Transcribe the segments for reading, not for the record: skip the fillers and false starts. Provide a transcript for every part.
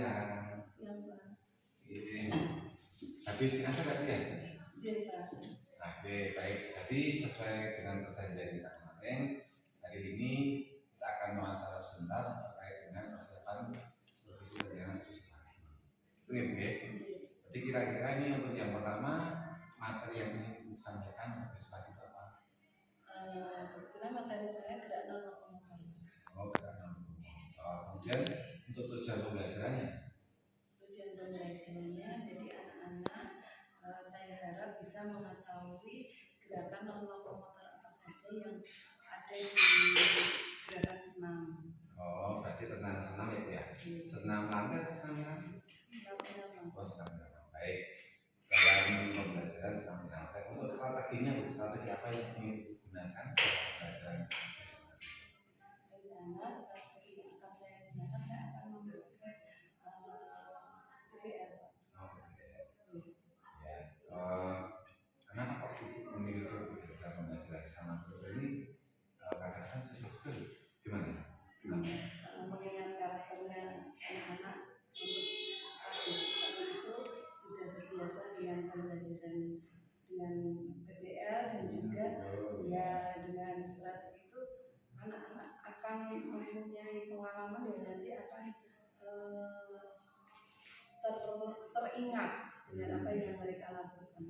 siang. Siang, Pak. Habis asal tadi ya? Izin, Pak. Oke, baik. Jadi sesuai dengan perjanjian kita kemarin, hari ini kita akan wawancara sebentar terkait dengan persiapan supervisi perjalanan fisika. Oke. Jadi kira-kira ini untuk yang pertama, materi yang ingin disampaikan seperti apa? Kebetulan materi saya gerak non lokomotor. Oh, gerak non lokomotor. Kemudian untuk tujuan pembelajarannya? Tujuan pembelajarannya, jadi anak-anak saya harap bisa mengetahui gerakan non lokomotor apa saja yang ada di gerakan senam. Oh, berarti tentang senam ya? Senam lantai atau senam irama? Senam. Oh, senam irama. Baik. Dalam pembelajaran senam irama, untuk strateginya, strategi apa yang ingin digunakan dalam pembelajaran? Rencana strategi yang akan saya gunakan, saya akan memakai PPL. Ya. Kenapa kok memilih dalam pembelajaran senam ini? Kadang-kadang sesuatu gimana? Mengingat karakternya anak-anak untuk seperti itu sudah terbiasa dengan pembelajaran dengan PBL dan juga ya dengan strategi itu anak-anak akan mempunyai pengalaman dan nanti akan teringat dengan apa yang mereka lakukan.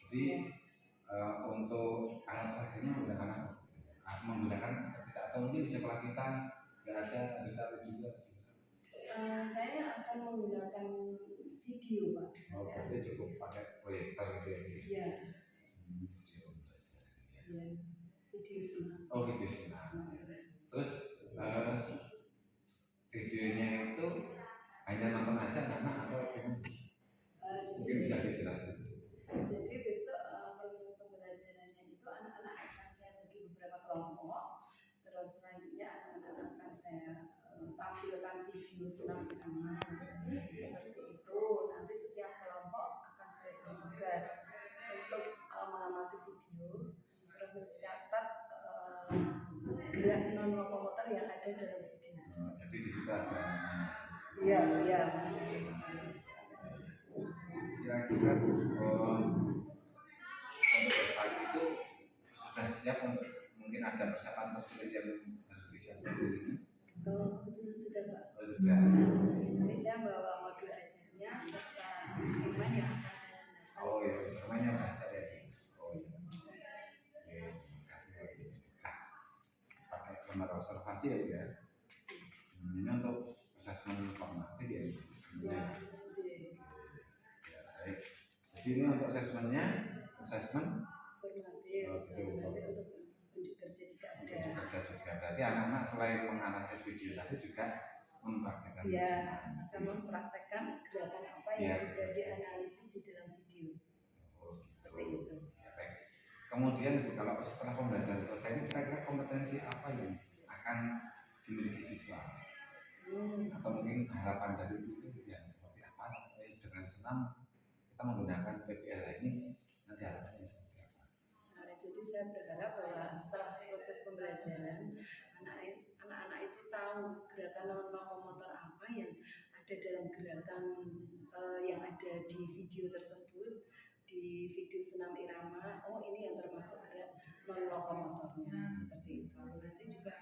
Jadi untuk alat peragatnya menggunakan apa? Menggunakan atau mungkin di sekolah kita nggak ada bisa juga. Saya akan menggunakan video, Pak. Oh, berarti cukup pakai proyektor gitu ya? Iya. Iya. Video senam. Oh, video senam. Terus videonya itu hanya nonton aja anak-anak atau mungkin bisa dijelaskan? Jadi besok proses pembelajarannya itu anak-anak akan saya bagi beberapa kelompok. Terus selanjutnya anak-anak akan saya tampilkan video senam irama seperti itu. Nanti setiap kelompok akan saya beri tugas untuk mengamati video, terus mencatat gerak non lokomotor yang ada dalam video. Jadi di situ ada analisis. Iya. Kira-kira untuk pagi itu sudah siap untuk mungkin ada persiapan tertulis yang harus disiapkan dulu ini? Sudah, Pak. Oh, sudah. Ini saya bawa modul ajarnya serta instrumen yang akan saya gunakan. Oh ya, instrumennya sudah saya. Oh iya. Terima kasih. Pakai nomor observasi ya. Ini untuk asesmen formatif ya. Baik. Jadi ini untuk asesmennya, asesmen formatif. Untuk kerja juga ada. Kerja juga. Berarti anak-anak selain menganalisis video tadi juga mempraktekkan. Ya, akan mempraktekkan gerakan apa yang sudah dianalisis di dalam video. Oh, seperti itu. Ya, baik. Kemudian kalau setelah pembelajaran selesai ini kira-kira kompetensi apa yang akan dimiliki siswa? Atau mungkin harapan dari itu yang seperti apa? Dengan senam kita menggunakan PPL ini nanti harapannya seperti apa? Jadi saya berharap bahwa setelah proses pembelajaran anak-anak itu tahu gerakan non lokomotor apa yang ada dalam gerakan yang ada di video tersebut, di video senam irama. Oh, ini yang termasuk gerak non lokomotornya seperti itu. Nanti juga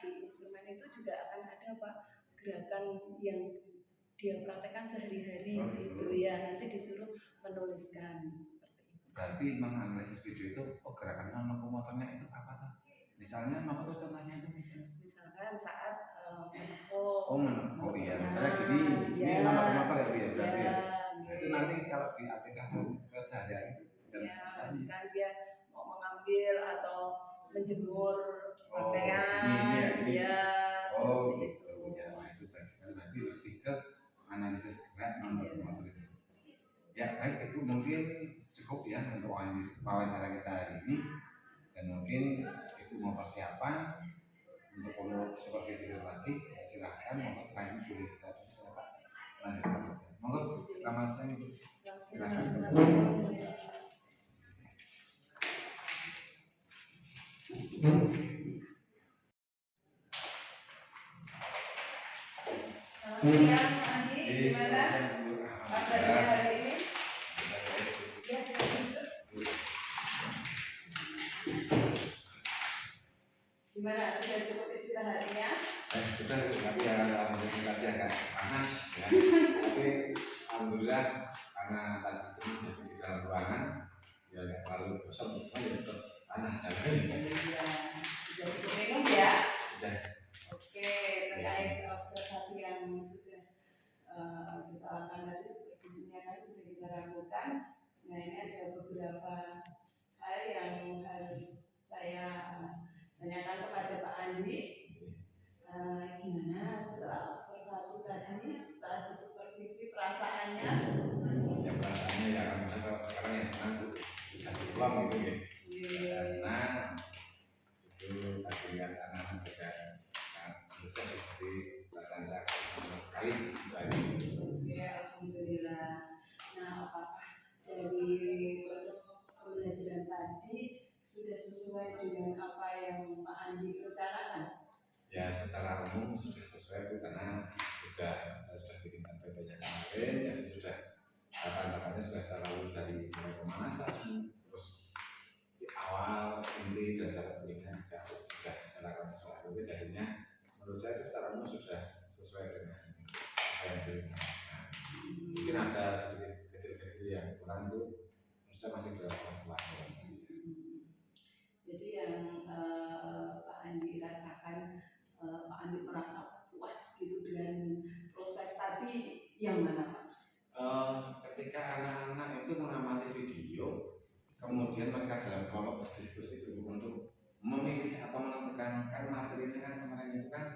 di instrumen itu juga akan ada Pak gerakan yang dia praktekkan sehari-hari gitu ya. Nanti disuruh menuliskan seperti itu. Berarti menganalisis video itu gerakan non lokomotornya itu apa tuh? Misalnya apa tuh contohnya itu misalkan saat menekuk. Oh, menekuk ya. Misalnya gini, ini non lokomotor ya Bu ya berarti ya. Itu nanti kalau di aplikasi keseharian misalkan dia mau mengambil atau menjemur pakaian, oh gitu ya. Nah, itu baik sekali. Nanti lebih ke analisis gerak non lokomotor itu. Ya baik, itu mungkin cukup ya untuk wawancara kita hari ini, dan mungkin itu mau persiapan untuk supervisi lagi. Ya, silahkan mau setelah ini boleh silakan lanjutkan. Monggo selamat siang. Silahkan. siang Andi, gimana kabarnya Alhamdulillah. hari ini? Ya, gimana sudah cukup istirahatnya? Sudah, tapi ya alhamdulillah aja agak panas ya. Tapi alhamdulillah karena tadi sini jadi di dalam ruangan ya nggak terlalu gosong, cuma ya tetap panas ya. Iya, sudah cukup minum ya? Sudah. Oke, terkait observasi yang sudah kita lakukan tadi, supervisinya kan sudah kita lakukan. Nah, ini ada beberapa hal yang harus saya tanyakan kepada Pak Andi. Gimana setelah observasi tadi, setelah disupervisi perasaannya? Ya perasaannya ya alhamdulillah sekarang yang senang tuh sudah pulang gitu ya. Saya senang. Itu tadi lihat anak-anak juga sangat besar seperti perasaan saya senang sekali. Oke, alhamdulillah. Nah, apakah dari proses pembelajaran tadi sudah sesuai dengan apa yang Pak Andi rencanakan? Ya secara umum sudah sesuai itu karena sudah bikin banyak kemarin, jadi sudah bahan-bahannya sudah selalu dari mulai pemanasan, terus di awal inti dan cara bikinnya juga sudah saya lakukan sesuatu, jadinya menurut saya itu secara umum sudah sesuai dengan apa yang direncanakan. Mungkin ada sedikit kecil-kecil yang kurang itu menurut saya masih dalam pelan-pelan saja. Jadi yang Pak Andi rasakan, Pak Andi merasa puas gitu dengan proses tadi yang mana Pak? Ketika anak-anak itu mengamati video, kemudian mereka dalam kelompok berdiskusi itu untuk memilih atau menentukan kan materinya kan kemarin itu kan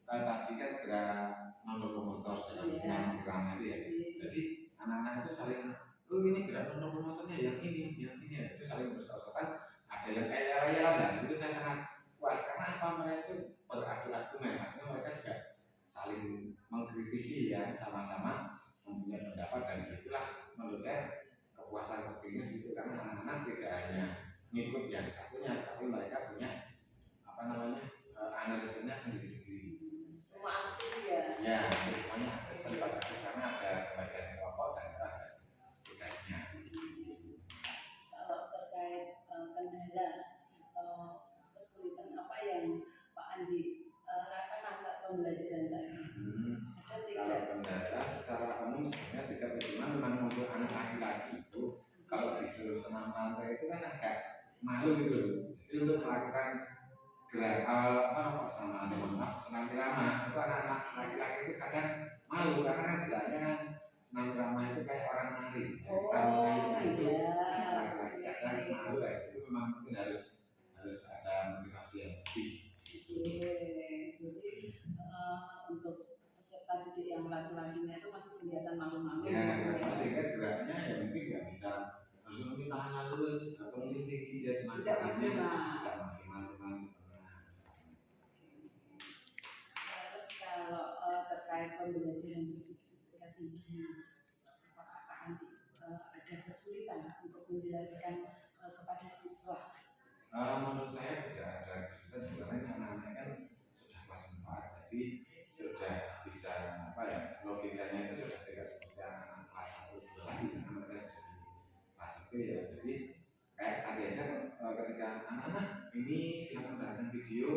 tadi kan gerak non-lokomotor dalam senam irama itu ya. Jadi anak-anak itu saling, oh ini gerak non-lokomotornya yang ini ya. Itu saling bersaut-sautan. Ada yang kayak layaran dan itu saya sangat puas karena apa mereka itu beradu argumen, artinya mereka juga saling mengkritisi ya sama-sama mempunyai pendapat dan disitulah menurut saya kepuasan tertinggi situ karena anak-anak tidak hanya ngikut yang satunya tapi mereka punya apa namanya analisisnya sendiri-sendiri. Semua aktif ya? Ya, semuanya terlibat aktif karena ada bagian kelompok dan ada tugasnya. Kalau terkait kendala atau kesulitan apa yang Pak Andi rasakan saat pembelajaran tadi? Kalau kendala secara umum sebenarnya tidak, cuma memang untuk anak laki-laki itu kalau disuruh senam lantai itu kan agak malu gitu loh. Jadi untuk melakukan gerak senam irama itu anak-anak laki-laki itu kadang malu karena kan geraknya kan senam irama itu kayak orang nari. Kita mengaitkan itu anak laki-laki kadang malu ya. Itu memang mungkin harus ada motivasi yang lebih. Jadi untuk peserta didik yang laki-lakinya itu masih kelihatan malu-malu. Ya, sehingga geraknya ya mungkin nggak bisa harus mungkin tangannya lurus atau mungkin tinggi dia cuma tidak maksimal cuma setengah. Terus kalau terkait pembelajaran berfikir tinggi, apakah Pak Andi ada kesulitan untuk menjelaskan kepada siswa? Menurut saya tidak ada kesulitan karena anak-anak kan sudah kelas 4, jadi sudah bisa apa ya, logikanya itu sudah tidak seperti anak-anak kelas 1 lagi karena mereka sudah di kelas 1 ya. Jadi kayak tadi aja ketika anak-anak ini silakan mendengarkan video,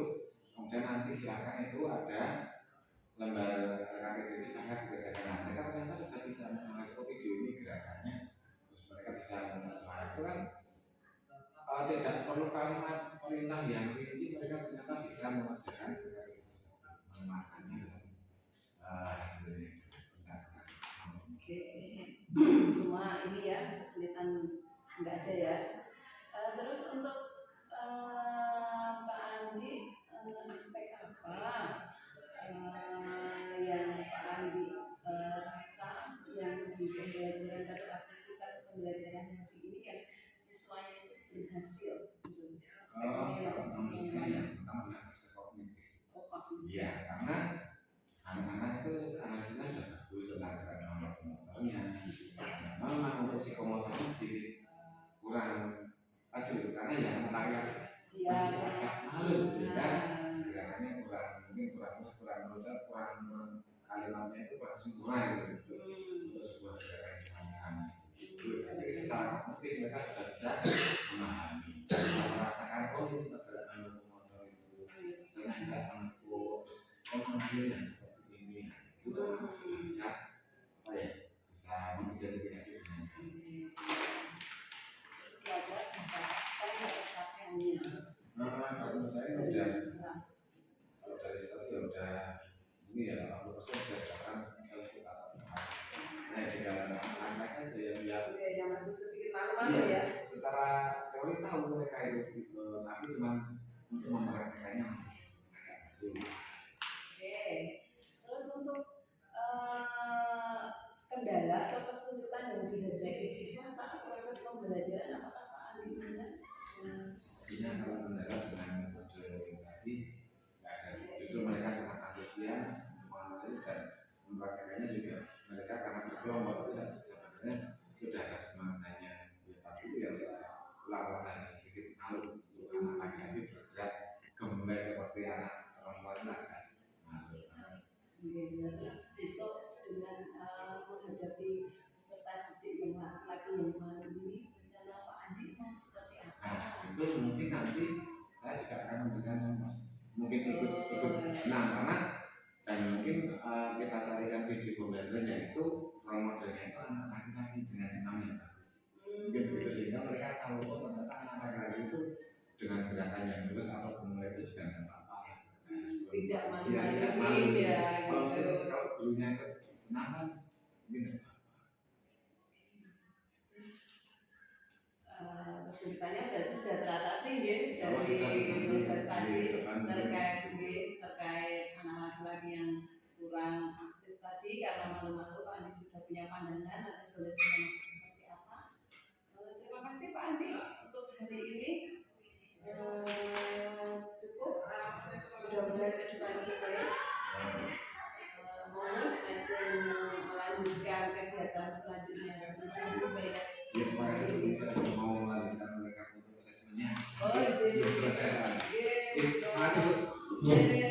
kemudian nanti silakan itu ada lembar KPDB silakan dikerjakan. Nah, mereka ternyata sudah bisa menganalisis video ini gerakannya, terus mereka bisa menerjemahkan itu kan. Tidak perlu kalimat perintah yang rinci, mereka ternyata bisa mengerjakan memakannya dalam hasilnya. Oke, semua ini ya kesulitan nggak ada ya. Terus untuk Pak Andi, aspek apa yang Pak Andi rasa yang di pembelajaran atau aktivitas pembelajaran hari ini yang siswanya itu berhasil? Menurut saya yang pertama adalah aspek kognitif. Iya, karena anak-anak itu analisisnya sudah bagus tentang gerakan motornya. Memang untuk psikomotornya sedikit kurang tajam karena yang laki-laki masih agak malu sehingga gerakannya kurang mungkin kurang kalimat sifatnya itu pada sempurna gitu untuk sebuah gerakan serangan. Tapi secara kognitif mereka sudah bisa memahami, bisa merasakan oh ini pergerakan lokomotor itu, saya tidak menekuk, mengambilnya seperti ini. Nah, itu anak sudah bisa apa ya? Bisa mengidentifikasi dengan kalau menurut saya udah kalau dari 100 ya udah ini ya 80% bisa dikatakan bisa kita tahap. Nah, tinggal anak-anak aja yang masih sedikit malu-malu ya. Secara teori tahu mereka itu, tapi cuma untuk mempraktekannya masih agak dulu. Oke, terus untuk kendala atau kesulitan yang dihadapi siswa saat proses pembelajaran apakah Pak Andi Anda? Sepertinya kalau kendala dengan metode yang tadi nggak ada. Justru mereka sangat antusias menganalisis dan mempraktekannya juga. Mereka karena berkelompok itu sebenarnya sudah ada semangatnya. Ya, tapi itu yang saya ulang-ulang sedikit malu untuk anak laki-laki bergerak gemulai seperti anak perempuan itu agak malu. Terus besok dengan menghadapi peserta didik yang laki-laki yang malu ini, rencana Pak Andi mau seperti apa? Nah, itu mungkin nanti saya juga akan memberikan contoh. Mungkin ikut senang karena dan mungkin kita carikan video pembelajarannya itu role modelnya itu anak laki-laki dengan senam yang bagus. Mungkin begitu sehingga mereka tahu oh ternyata anak laki-laki itu dengan gerakan yang lurus atau gemulai itu juga tidak apa-apa. Tidak malu-malu ya. Kalau gurunya itu senang kan mungkin tidak apa-apa. Kesulitannya berarti sudah teratasi ya dari proses tadi terkait anak laki-laki yang kurang aktif tadi karena malu-malu. Pak Andi sudah punya pandangan atas solusinya seperti apa. Terima kasih Pak Andi untuk hari ini. Cukup, mudah-mudahan ke depan lebih baik. Mohon izin melanjutkan kegiatan selanjutnya. Terima kasih banyak. Ya, terima kasih. Saya mau melanjutkan mereka untuk prosesnya. Oh, belum selesai. Terima Terima kasih Bu.